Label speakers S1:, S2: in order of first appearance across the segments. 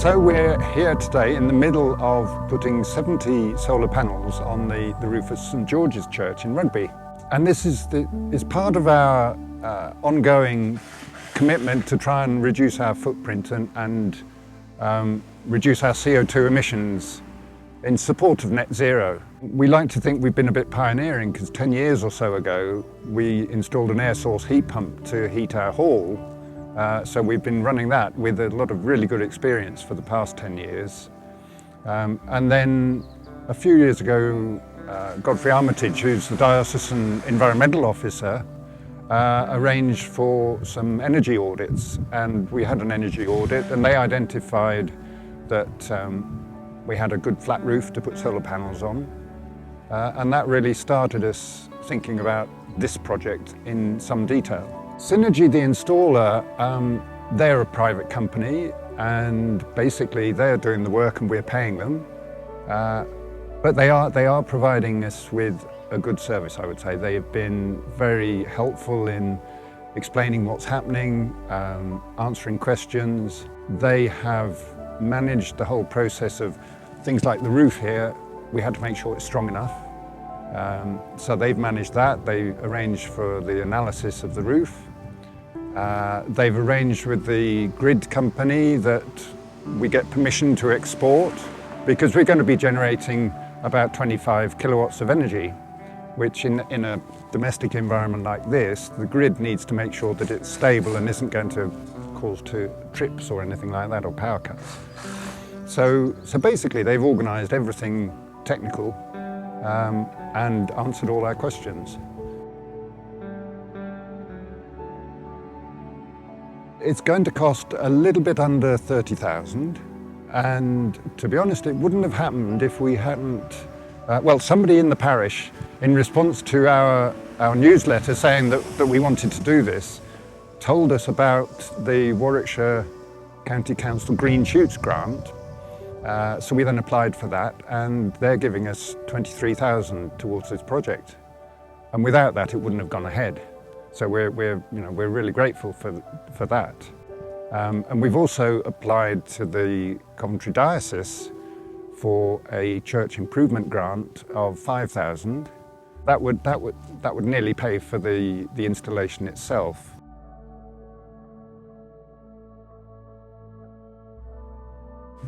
S1: So we're here today in the middle of putting 70 solar panels on the roof of St George's Church in Rugby. And this is part of our ongoing commitment to try and reduce our footprint and reduce our CO2 emissions in support of net zero. We like to think we've been a bit pioneering because 10 years or so ago we installed an air source heat pump to heat our hall. So we've been running that with a lot of really good experience for the past 10 years. And then a few years ago, Godfrey Armitage, who's the Diocesan Environmental Officer, arranged for some energy audits. And we had an energy audit and they identified that we had a good flat roof to put solar panels on. And that really started us thinking about this project in some detail. Synergy, the installer, they're a private company and basically they're doing the work and we're paying them. But they are providing us with a good service, I would say. They have been very helpful in explaining what's happening, answering questions. They have managed the whole process of things like the roof here. We had to make sure it's strong enough. So they've managed that. They arranged for the analysis of the roof. They've arranged with the grid company that we get permission to export because we're going to be generating about 25 kilowatts of energy, which in a domestic environment like this, the grid needs to make sure that it's stable and isn't going to cause trips or anything like that, or power cuts. So basically they've organised everything technical and answered all our questions. It's going to cost a little bit under 30,000, and to be honest, it wouldn't have happened if we hadn't, somebody in the parish, in response to our newsletter saying that we wanted to do this, told us about the Warwickshire County Council Green Shoots grant. So we then applied for that, and they're giving us 23,000 towards this project. And without that, it wouldn't have gone ahead. So we're really grateful for that. And we've also applied to the Coventry Diocese for a church improvement grant of 5,000. That would nearly pay for the installation itself.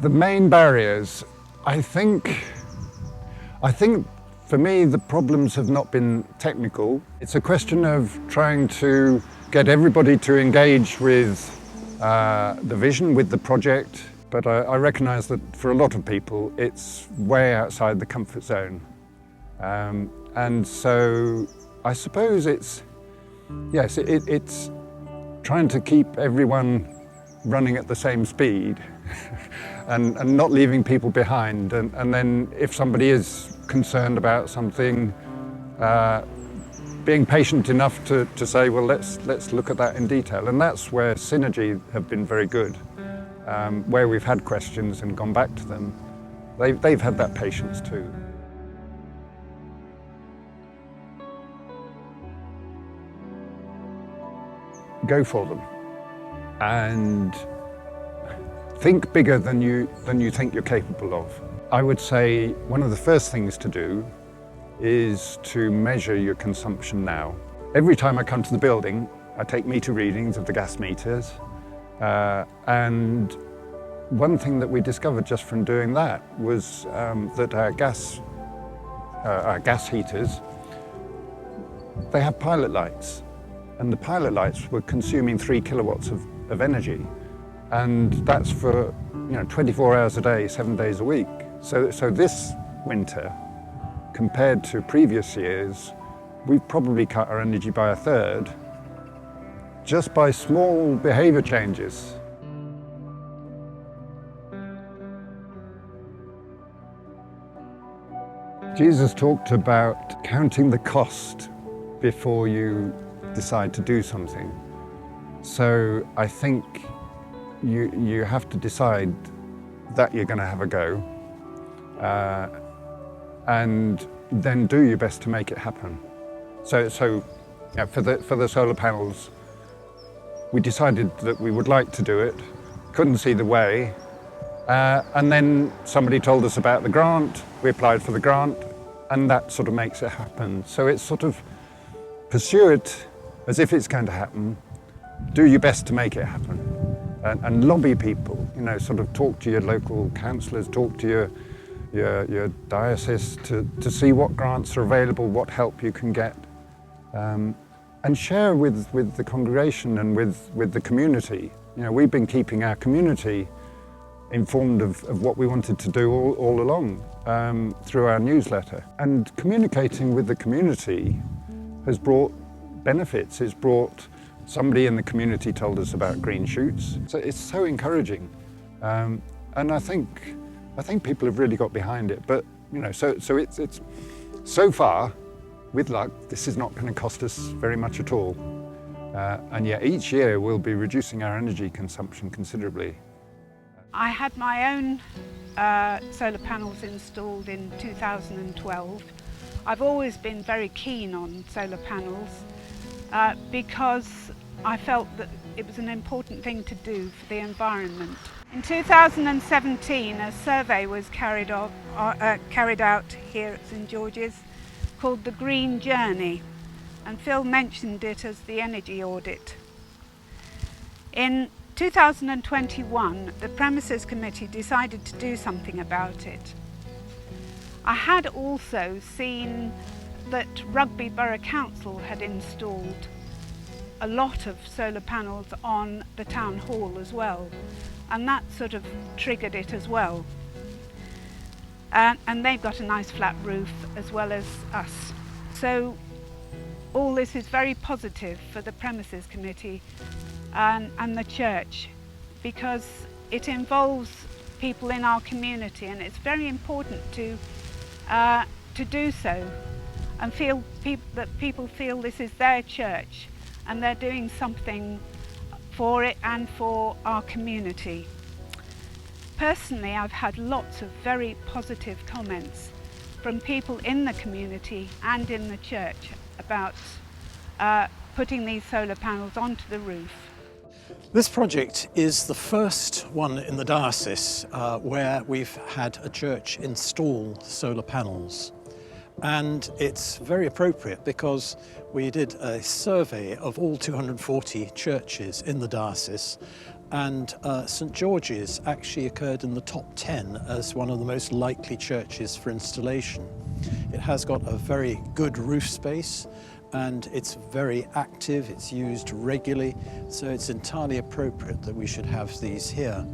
S1: The main barriers, I think for me, the problems have not been technical. It's a question of trying to get everybody to engage with the vision, with the project. But I recognise that for a lot of people, it's way outside the comfort zone. And so I suppose it's trying to keep everyone running at the same speed and not leaving people behind. And then if somebody is concerned about something, being patient enough to say, well, let's look at that in detail. And that's where Synergy have been very good, where we've had questions and gone back to them. They've had that patience too. Go for them and think bigger than you think you're capable of. I would say one of the first things to do is to measure your consumption now. Every time I come to the building, I take meter readings of the gas meters. And one thing that we discovered just from doing that was that our gas heaters, they have pilot lights. And the pilot lights were consuming 3 kilowatts of energy. And that's for 24 hours a day, 7 days a week. So this winter, compared to previous years, we've probably cut our energy by a third just by small behaviour changes. Jesus talked about counting the cost before you decide to do something. So I think you have to decide that you're going to have a go and then do your best to make it happen. So for the solar panels, we decided that we would like to do it, couldn't see the way, And then somebody told us about the grant, we applied for the grant, and that sort of makes it happen. So it's sort of pursue it as if it's going to happen, do your best to make it happen, and lobby people, you know, sort of talk to your local councillors, talk to your diocese to see what grants are available, what help you can get, and share with the congregation and with the community. You know, we've been keeping our community informed of what we wanted to do all along through our newsletter. And communicating with the community has brought benefits. It's brought, somebody in the community told us about green shoots. So it's so encouraging. And I think people have really got behind it. But, you know, so it's so far, with luck, this is not going to cost us very much at all. And yet each year we'll be reducing our energy consumption considerably.
S2: I had my own solar panels installed in 2012. I've always been very keen on solar panels because I felt that it was an important thing to do for the environment. In 2017, a survey was carried out here at St George's called the Green Journey, and Phil mentioned it as the energy audit. In 2021, the Premises Committee decided to do something about it. I had also seen that Rugby Borough Council had installed a lot of solar panels on the town hall as well, and that sort of triggered it as well. And they've got a nice flat roof as well as us. So all this is very positive for the Premises Committee and the church, because it involves people in our community, and it's very important to do so and feel that people feel this is their church and they're doing something for it and for our community. Personally, I've had lots of very positive comments from people in the community and in the church about putting these solar panels onto the roof.
S3: This project is the first one in the diocese where we've had a church install solar panels. And it's very appropriate because we did a survey of all 240 churches in the diocese, and St George's actually occurred in the top 10 as one of the most likely churches for installation. It has got a very good roof space, and it's very active, it's used regularly, so it's entirely appropriate that we should have these here.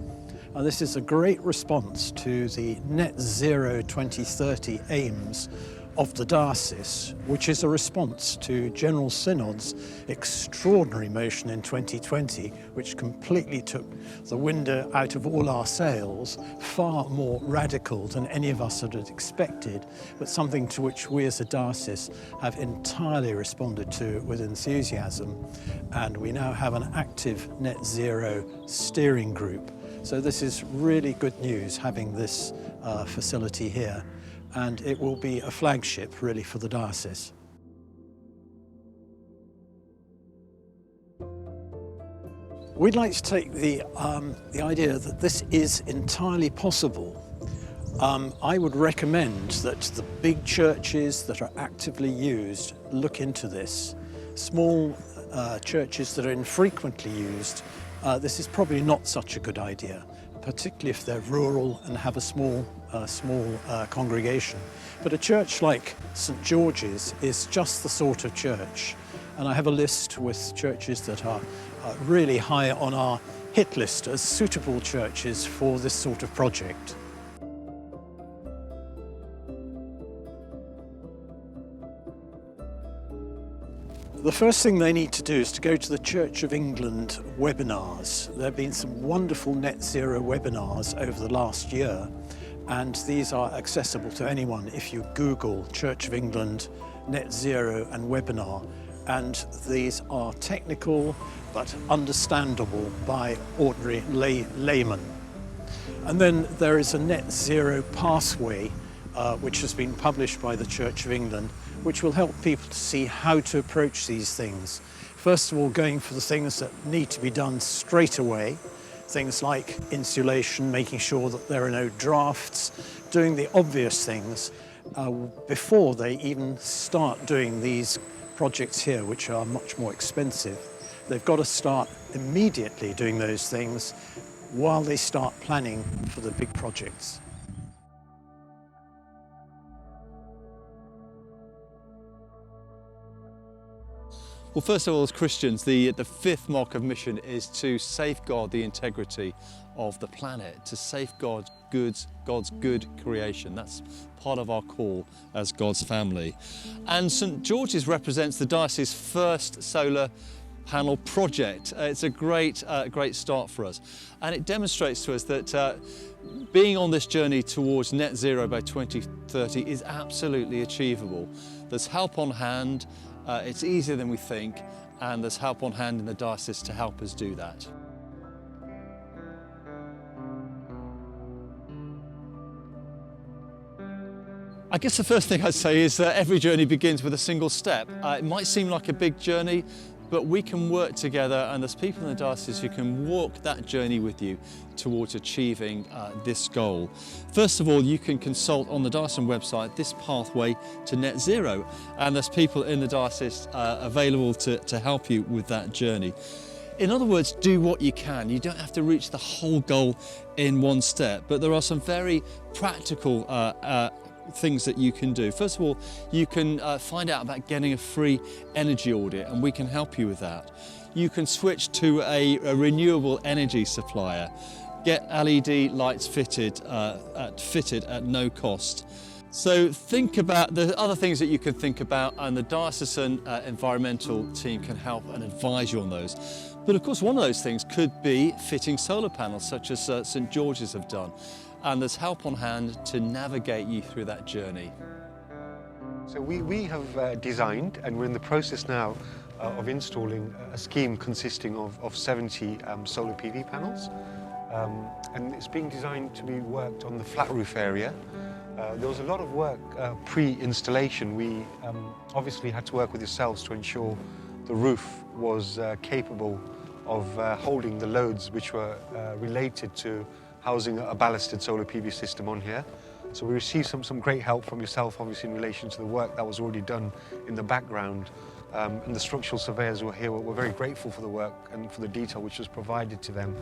S3: And this is a great response to the net zero 2030 aims of the diocese, which is a response to General Synod's extraordinary motion in 2020, which completely took the wind out of all our sails, far more radical than any of us had expected, but something to which we as a diocese have entirely responded to with enthusiasm. And we now have an active net zero steering group. So this is really good news, having this facility here. And it will be a flagship really for the diocese. We'd like to take the idea that this is entirely possible. I would recommend that the big churches that are actively used look into this. Small churches that are infrequently used, this is probably not such a good idea, particularly if they're rural and have a small congregation. But a church like St George's is just the sort of church. And I have a list with churches that are really high on our hit list as suitable churches for this sort of project. The first thing they need to do is to go to the Church of England webinars. There have been some wonderful net zero webinars over the last year, and these are accessible to anyone if you Google Church of England net zero and webinar. And these are technical but understandable by ordinary laymen. And then there is a net zero pathway which has been published by the Church of England, which will help people to see how to approach these things. First of all, going for the things that need to be done straight away, things like insulation, making sure that there are no drafts, doing the obvious things before they even start doing these projects here, which are much more expensive. They've got to start immediately doing those things while they start planning for the big projects.
S4: Well, first of all, as Christians, the fifth mark of mission is to safeguard the integrity of the planet, to safeguard God's good creation. That's part of our call as God's family. And St George's represents the diocese's first solar panel project. It's a great start for us, and it demonstrates to us that being on this journey towards net zero by 2030 is absolutely achievable. There's help on hand. It's easier than we think, and there's help on hand in the diocese to help us do that. I guess the first thing I'd say is that every journey begins with a single step. It might seem like a big journey, but we can work together, and there's people in the diocese who can walk that journey with you towards achieving this goal. First of all, you can consult on the diocesan website this pathway to net zero, and there's people in the diocese available to help you with that journey. In other words, do what you can. You don't have to reach the whole goal in one step, but there are some very practical things that you can do. First of all, you can find out about getting a free energy audit, and we can help you with that. You can switch to a renewable energy supplier, get LED lights fitted at no cost. So think about the other things that you can think about, and the diocesan environmental team can help and advise you on those. But of course, one of those things could be fitting solar panels, such as St George's have done. And there's help on hand to navigate you through that journey.
S5: So we have designed, and we're in the process now of installing a scheme consisting of 70 solar PV panels. And it's being designed to be worked on the flat roof area. There was a lot of work pre-installation. We obviously had to work with yourselves to ensure the roof was capable of holding the loads which were related to housing a ballasted solar PV system on here. So we received some great help from yourself, obviously, in relation to the work that was already done in the background. And the structural surveyors who were here were very grateful for the work and for the detail which was provided to them.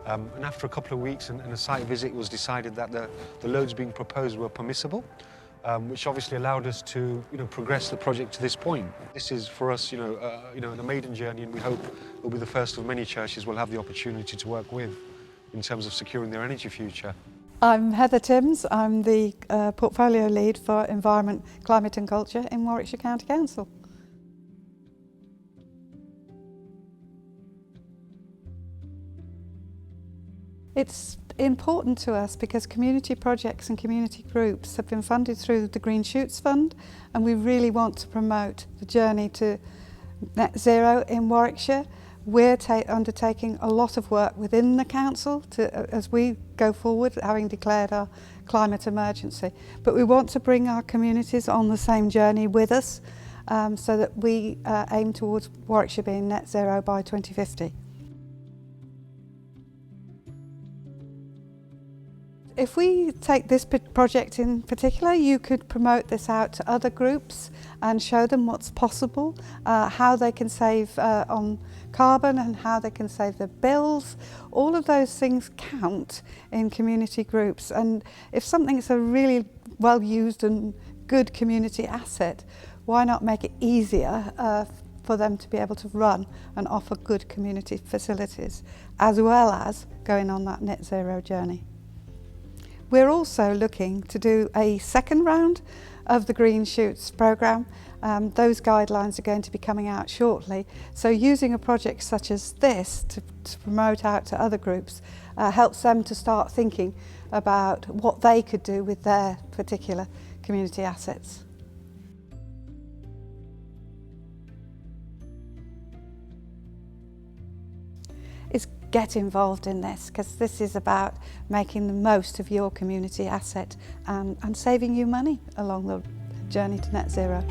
S5: And after a couple of weeks and a site visit, it was decided that the loads being proposed were permissible, which obviously allowed us to progress the project to this point. This is for us a maiden journey, and we hope it will be the first of many churches we'll have the opportunity to work with in terms of securing their energy future.
S6: I'm Heather Timms. I'm the portfolio lead for Environment, Climate and Culture in Warwickshire County Council. It's important to us because community projects and community groups have been funded through the Green Shoots Fund, and we really want to promote the journey to net zero in Warwickshire. We're undertaking a lot of work within the council as we go forward, having declared our climate emergency. But we want to bring our communities on the same journey with us so that we aim towards Warwickshire being net zero by 2050. If we take this project in particular, you could promote this out to other groups and show them what's possible, how they can save on carbon and how they can save their bills. All of those things count in community groups, and if something's a really well used and good community asset, why not make it easier for them to be able to run and offer good community facilities, as well as going on that net zero journey. We're also looking to do a second round of the Green Shoots programme. Those guidelines are going to be coming out shortly. So using a project such as this to promote out to other groups helps them to start thinking about what they could do with their particular community assets. Get involved in this, because this is about making the most of your community asset and saving you money along the journey to net zero.